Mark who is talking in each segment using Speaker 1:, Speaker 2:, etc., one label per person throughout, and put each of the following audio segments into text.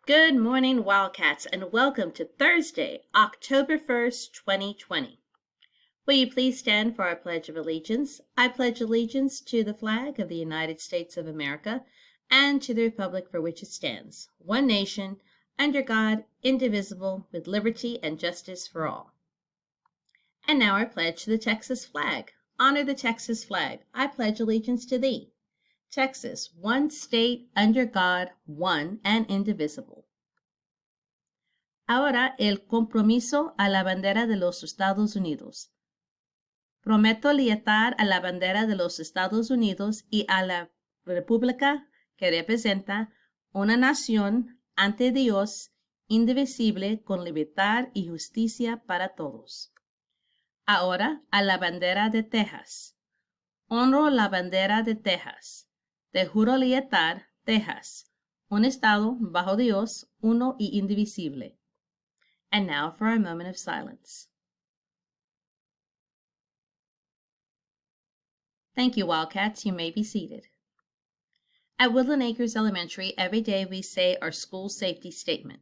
Speaker 1: Good morning, Wildcats, and welcome to Thursday, October 1st, 2020. Will you please stand for our Pledge of Allegiance? I pledge allegiance to the flag of the United States of America and to the republic for which it stands, one nation, under God, indivisible, with liberty and justice for all. And now our pledge to the Texas flag. Honor the Texas flag. I pledge allegiance to thee. Texas, one state under God, one and indivisible. Ahora el compromiso a la bandera de los Estados Unidos. Prometo lealtad a la bandera de los Estados Unidos y a la república que representa una nación ante Dios indivisible con libertad y justicia para todos. Ahora a la bandera de Texas. Honro la bandera de Texas. Te juro lealtad, Texas, un estado bajo Dios, uno y indivisible. And now for our moment of silence. Thank you, Wildcats. You may be seated. At Woodland Acres Elementary, every day we say our school safety statement.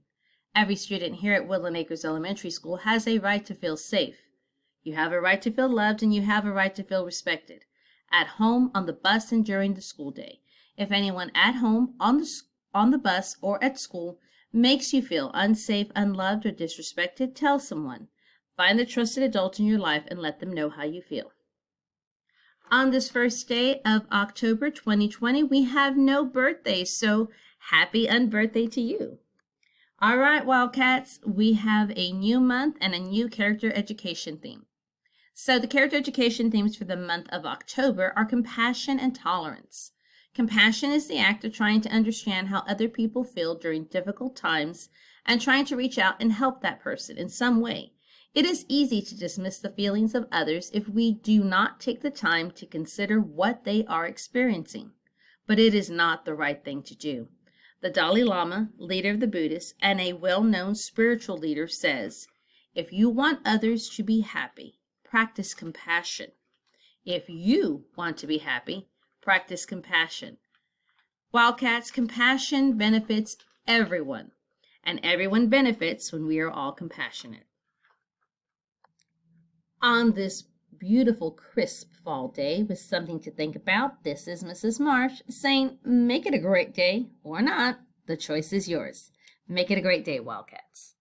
Speaker 1: Every student here at Woodland Acres Elementary School has a right to feel safe. You have a right to feel loved, and you have a right to feel respected. At home, on the bus, and during the school day. If anyone at home, on the bus, or at school makes you feel unsafe, unloved, or disrespected, tell someone. Find the trusted adult in your life and let them know how you feel. On this first day of October 2020, we have no birthdays, so happy unbirthday to you. All right, Wildcats, we have a new month and a new character education theme. So the character education themes for the month of October are compassion and tolerance. Compassion is the act of trying to understand how other people feel during difficult times and trying to reach out and help that person in some way. It is easy to dismiss the feelings of others if we do not take the time to consider what they are experiencing. But it is not the right thing to do. The Dalai Lama, leader of the Buddhists and a well-known spiritual leader, says, "If you want others to be happy, practice compassion. If you want to be happy, practice compassion." Wildcats, compassion benefits everyone, and everyone benefits when we are all compassionate. On this beautiful, crisp fall day with something to think about, this is Mrs. Marsh saying, make it a great day or not. The choice is yours. Make it a great day, Wildcats.